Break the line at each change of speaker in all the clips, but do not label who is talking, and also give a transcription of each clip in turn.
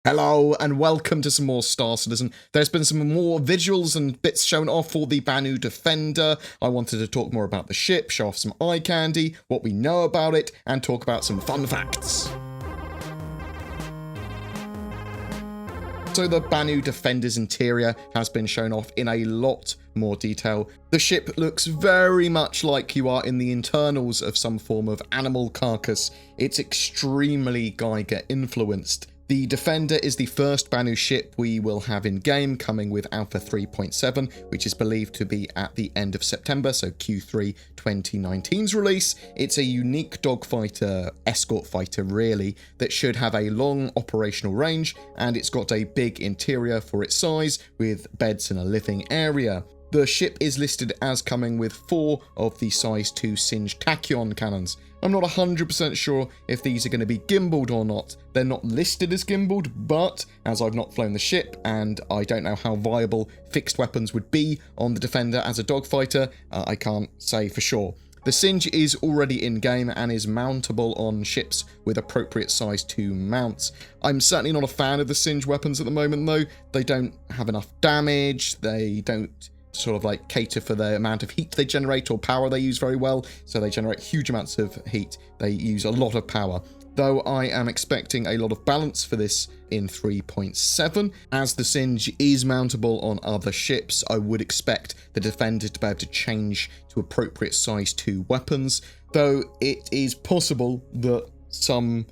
Hello and welcome to some more Star Citizen. There's been some more visuals and bits shown off for the Banu Defender. I wanted to talk more about the ship, show off some eye candy, what we know about it, and talk about some fun facts. So the Banu Defender's interior has been shown off in a lot more detail. The ship looks very much like you are in the internals of some form of animal carcass. It's extremely Geiger influenced. The Defender is the first Banu ship we will have in-game, coming with Alpha 3.7, which is believed to be at the end of September, so Q3 2019's release. It's a unique dogfighter, escort fighter really, that should have a long operational range, and it's got a big interior for its size, with beds and a living area. The ship is listed as coming with 4 of the size 2 Singe tachyon cannons. I'm not 100% sure if these are going to be gimbaled or not. They're not listed as gimbaled, but as I've not flown the ship and I don't know how viable fixed weapons would be on the Defender as a dogfighter, I can't say for sure. The Singe is already in-game and is mountable on ships with appropriate size 2 mounts. I'm certainly not a fan of the Singe weapons at the moment though. They don't have enough damage, they don't sort of like cater for the amount of heat they generate or power they use very well, so they generate huge amounts of heat. They use a lot of power, though I am expecting a lot of balance for this in 3.7. As the Singe is mountable on other ships, I would expect the Defender to be able to change to appropriate size 2 weapons, though it is possible that some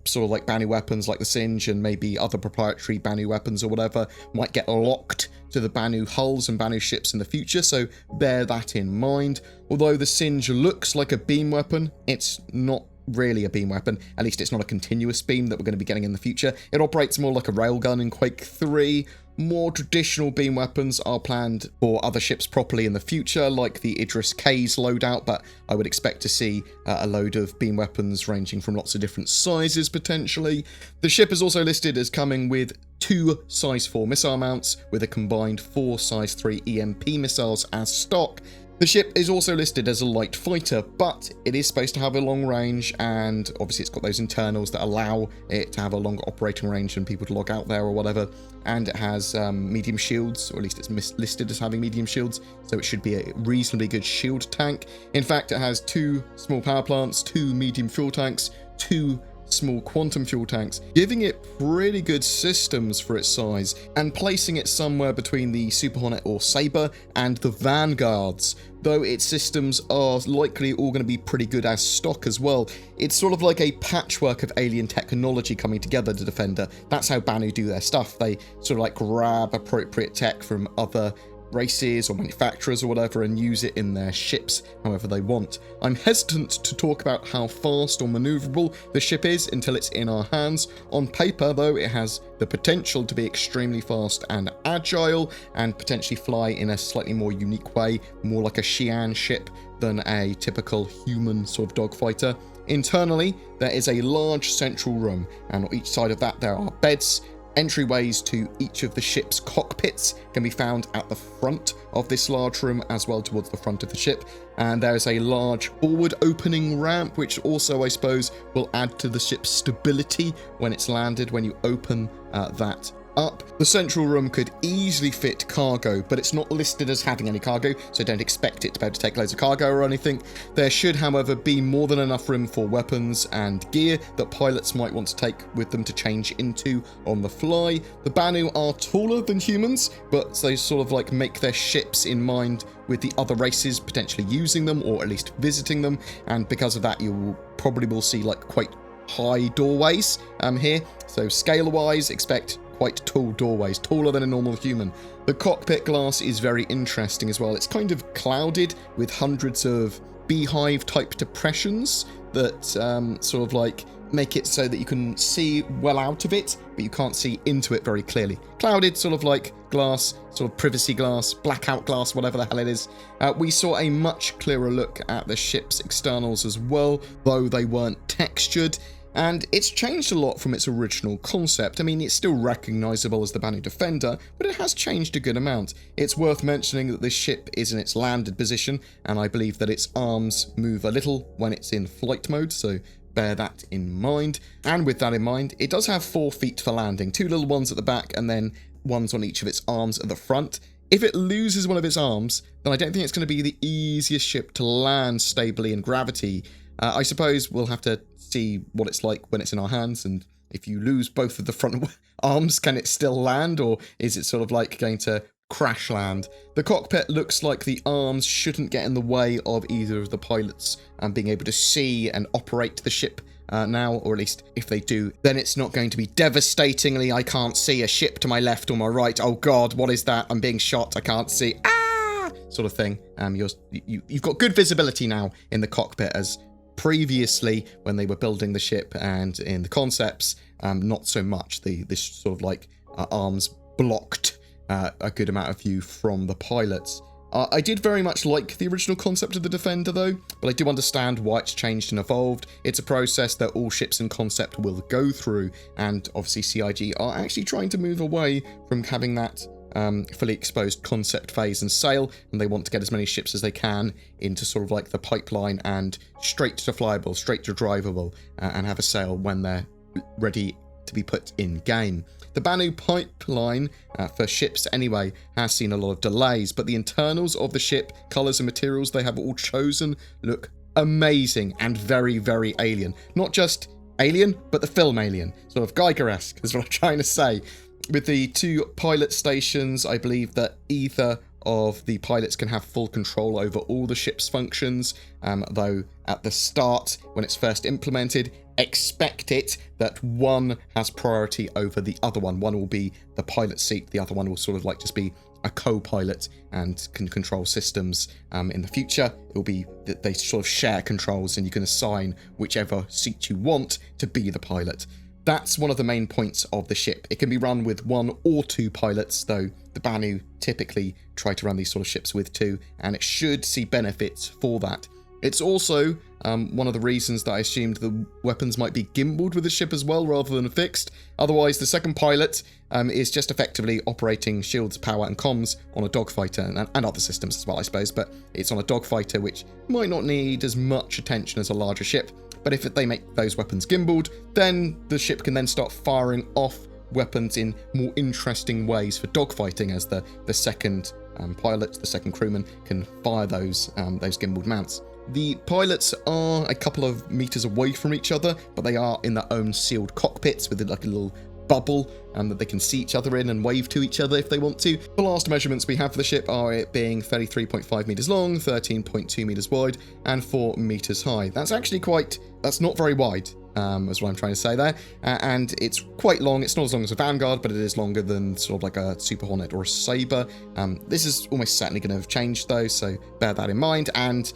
sort of like Banu weapons like the Singe and maybe other proprietary Banu weapons or whatever might get locked to the Banu hulls and Banu ships in the future, so bear that in mind. Although the Singe looks like a beam weapon, it's not really a beam weapon. At least it's not a continuous beam that we're going to be getting in the future. It operates more like a railgun in Quake 3. More traditional beam weapons are planned for other ships properly in the future, like the Idris K's loadout, but I would expect to see a load of beam weapons ranging from lots of different sizes potentially. The ship is also listed as coming with 2 size 4 missile mounts, with a combined 4 size 3 EMP missiles as stock. The ship is also listed as a light fighter, but it is supposed to have a long range, and obviously it's got those internals that allow it to have a longer operating range and people to log out there or whatever, and it has medium shields, or at least it's listed as having medium shields, so it should be a reasonably good shield tank. In fact, it has 2 small power plants, 2 medium fuel tanks, 2 small quantum fuel tanks, giving it pretty good systems for its size and placing it somewhere between the Super Hornet or Sabre and the Vanguards, though its systems are likely all going to be pretty good as stock as well. It's sort of like a patchwork of alien technology coming together to Defender. That's how Banu do their stuff. They sort of like grab appropriate tech from other races or manufacturers or whatever and use it in their ships however they want. I'm hesitant to talk about how fast or maneuverable the ship is until it's in our hands. On paper though, it has the potential to be extremely fast and agile and potentially fly in a slightly more unique way, more like a Xi'an ship than a typical human sort of dogfighter. Internally, there is a large central room, and on each side of that there are beds. Entryways to each of the ship's cockpits can be found at the front of this large room as well towards the front of the ship, and there is a large forward opening ramp which also I suppose will add to the ship's stability when it's landed when you open that up. The central room could easily fit cargo, but it's not listed as having any cargo, so don't expect it to be able to take loads of cargo or anything. There should, however, be more than enough room for weapons and gear that pilots might want to take with them to change into on the fly. The Banu are taller than humans, but they sort of like make their ships in mind with the other races potentially using them or at least visiting them, and because of that you probably will see like quite high doorways here. So scale-wise, expect quite tall doorways, taller than a normal human. The cockpit glass is very interesting as well. It's kind of clouded with hundreds of beehive type depressions that sort of like make it so that you can see well out of it, but you can't see into it very clearly. Clouded sort of like glass, sort of privacy glass, blackout glass, whatever the hell it is. We saw a much clearer look at the ship's externals as well, though they weren't textured. And it's changed a lot from its original concept. I mean, it's still recognisable as the Banu Defender, but it has changed a good amount. It's worth mentioning that this ship is in its landed position, and I believe that its arms move a little when it's in flight mode, so bear that in mind. And with that in mind, it does have 4 feet for landing, 2 little ones at the back and then ones on each of its arms at the front. If it loses one of its arms, then I don't think it's going to be the easiest ship to land stably in gravity. I suppose we'll have to see what it's like when it's in our hands, and if you lose both of the front arms, can it still land, or is it sort of like going to crash land? The cockpit looks like the arms shouldn't get in the way of either of the pilots being able to see and operate the ship now, or at least if they do, then it's not going to be devastatingly, I can't see a ship to my left or my right, oh god, what is that, I'm being shot, I can't see, sort of thing. You've got good visibility now in the cockpit, as previously when they were building the ship and in the concepts, not so much. This sort of like arms blocked a good amount of view from the pilots. I did very much like the original concept of the Defender though, but I do understand why it's changed and evolved. It's a process that all ships in concept will go through, and obviously CIG are actually trying to move away from having that fully exposed concept phase and sail, and they want to get as many ships as they can into sort of like the pipeline and straight to flyable, straight to drivable, and have a sail when they're ready to be put in game. The Banu pipeline, for ships anyway, has seen a lot of delays, but the internals of the ship, colours and materials they have all chosen look amazing and very, very Alien. Not just Alien, but the film Alien. Sort of Geiger-esque is what I'm trying to say. With the 2 pilot stations, I believe that either of the pilots can have full control over all the ship's functions, though at the start, when it's first implemented, expect it that one has priority over the other one. One will be the pilot seat, the other one will sort of like just be a co-pilot and can control systems. In the future, it will be that they sort of share controls and you can assign whichever seat you want to be the pilot. That's one of the main points of the ship. It can be run with 1 or 2 pilots, though the Banu typically try to run these sort of ships with 2, and it should see benefits for that. It's also one of the reasons that I assumed the weapons might be gimbaled with the ship as well, rather than fixed. Otherwise, the second pilot is just effectively operating shields, power, and comms on a dogfighter, and other systems as well, I suppose, but it's on a dogfighter, which might not need as much attention as a larger ship. But if they make those weapons gimbaled, then the ship can then start firing off weapons in more interesting ways for dogfighting, as the second pilot, the second crewman, can fire those gimbaled mounts. The pilots are a couple of meters away from each other, but they are in their own sealed cockpits with like a little bubble that they can see each other in and wave to each other if they want to. The last measurements we have for the ship are it being 33.5 meters long, 13.2 meters wide, and 4 meters high. That's actually that's not very wide, is what I'm trying to say there. And it's quite long. It's not as long as a Vanguard, but it is longer than sort of like a Super Hornet or a Sabre. This is almost certainly going to have changed though, so bear that in mind. And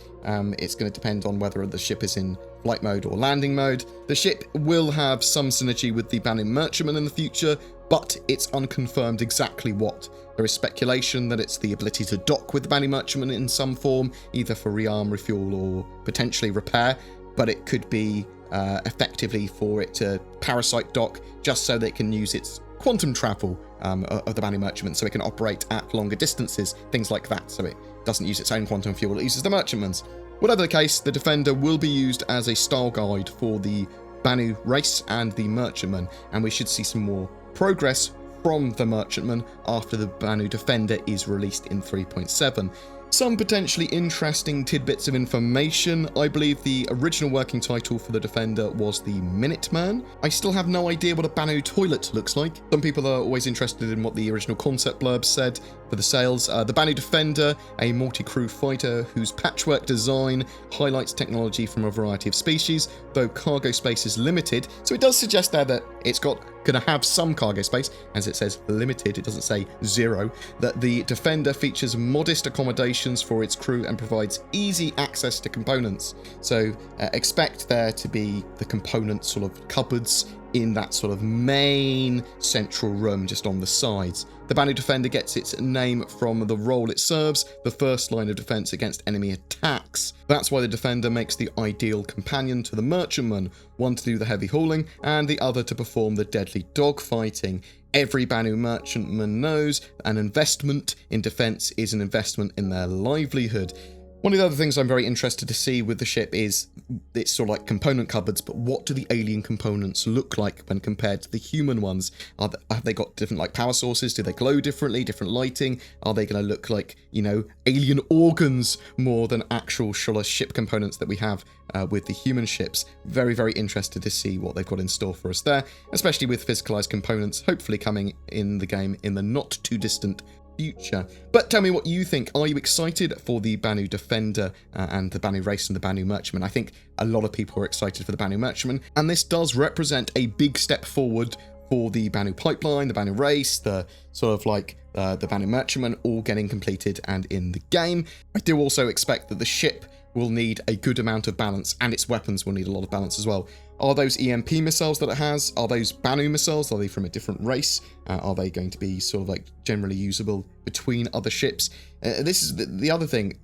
it's going to depend on whether the ship is in flight mode or landing mode. The ship will have some synergy with the Banu Merchantman in the future, but it's unconfirmed exactly what. There is speculation that it's the ability to dock with the Banu Merchantman in some form, either for rearm, refuel, or potentially repair, but it could be effectively for it to parasite dock just so that it can use its quantum travel of the Banu Merchantman, so it can operate at longer distances, things like that, so it doesn't use its own quantum fuel, it uses the Merchantman's. Whatever the case, the Defender will be used as a style guide for the Banu race and the Merchantman, and we should see some more progress from the Merchantman after the Banu Defender is released in 3.7. Some potentially interesting tidbits of information. I believe the original working title for the Defender was the Minuteman. I still have no idea what a Banu toilet looks like. Some people are always interested in what the original concept blurb said for the sails. The Banu Defender, a multi-crew fighter whose patchwork design highlights technology from a variety of species, though cargo space is limited. So it does suggest there that it's gonna have some cargo space, as it says limited, it doesn't say 0, that the Defender features modest accommodations for its crew and provides easy access to components. So expect there to be the component sort of cupboards in that sort of main central room just on the sides. The Banu Defender gets its name from the role it serves, the first line of defense against enemy attacks. That's why the Defender makes the ideal companion to the Merchantman, one to do the heavy hauling and the other to perform the deadly dogfighting. Every Banu Merchantman knows an investment in defense is an investment in their livelihood. One of the other things I'm very interested to see with the ship is it's sort of like component cupboards, but what do the alien components look like when compared to the human ones? Have they got different like power sources? Do they glow differently, different lighting? Are they going to look like, you know, alien organs more than actual ship components that we have with the human ships? Very, very interested to see what they've got in store for us there, especially with physicalized components hopefully coming in the game in the not too distant future. But tell me what you think. Are you excited for the Banu Defender and the Banu Race and the Banu Merchantman? I think a lot of people are excited for the Banu Merchantman, and this does represent a big step forward for the Banu Pipeline, the Banu Race, the sort of like the Banu Merchantman all getting completed and in the game. I do also expect that the ship will need a good amount of balance, and its weapons will need a lot of balance as well. Are those EMP missiles that it has, are those Banu missiles? Are they from a different race? Are they going to be sort of like generally usable between other ships? This is the other thing.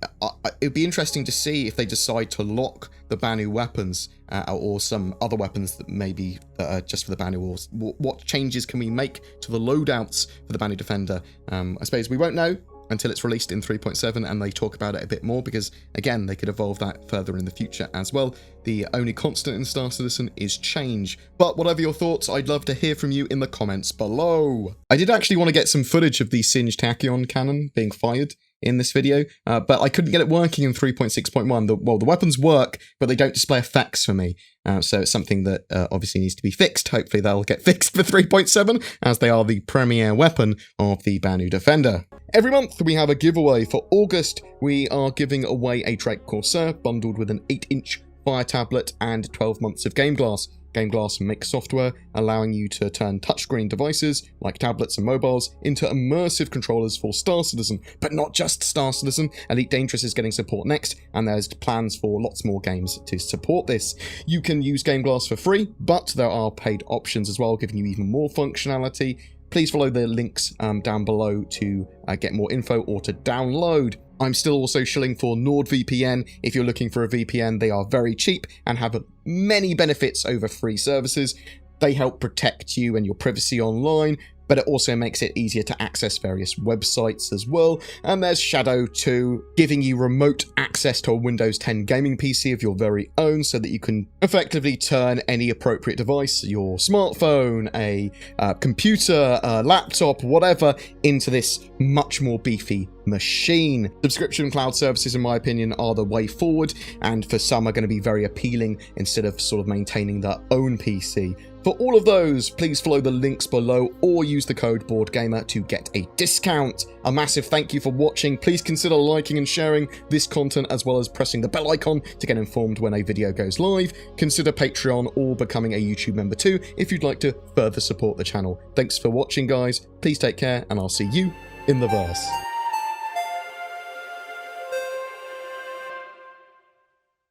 It'd be interesting to see if they decide to lock the Banu weapons or some other weapons that maybe just for the Banu Wars. What changes can we make to the loadouts for the Banu Defender? I suppose we won't know until it's released in 3.7 and they talk about it a bit more, because again, they could evolve that further in the future as well. The only constant in Star Citizen is change. But whatever your thoughts, I'd love to hear from you in the comments below. I did actually want to get some footage of the singed tachyon cannon being fired in this video, but I couldn't get it working in 3.6.1. Well, the weapons work, but they don't display effects for me. So it's something that obviously needs to be fixed. Hopefully they'll get fixed for 3.7, as they are the premier weapon of the Banu Defender. Every month we have a giveaway. For August, we are giving away a Drake Corsair bundled with an 8-inch Fire tablet and 12 months of Game Glass. Game Glass makes software allowing you to turn touchscreen devices, like tablets and mobiles, into immersive controllers for Star Citizen. But not just Star Citizen, Elite Dangerous is getting support next, and there's plans for lots more games to support this. You can use Game Glass for free, but there are paid options as well, giving you even more functionality. Please follow the links down below to get more info or to download. I'm still also shilling for NordVPN. If you're looking for a VPN, they are very cheap and have many benefits over free services. They help protect you and your privacy online, but it also makes it easier to access various websites as well. And there's Shadow 2, giving you remote access to a Windows 10 gaming PC of your very own, so that you can effectively turn any appropriate device, your smartphone, a computer, a laptop, whatever, into this much more beefy machine. Subscription cloud services, in my opinion, are the way forward, and for some are going to be very appealing instead of sort of maintaining their own PC. For all of those, please follow the links below or use the code BoredGamer to get a discount. A massive thank you for watching. Please consider liking and sharing this content, as well as pressing the bell icon to get informed when a video goes live. Consider Patreon or becoming a YouTube member too if you'd like to further support the channel. Thanks for watching, guys. Please take care, and I'll see you in the verse.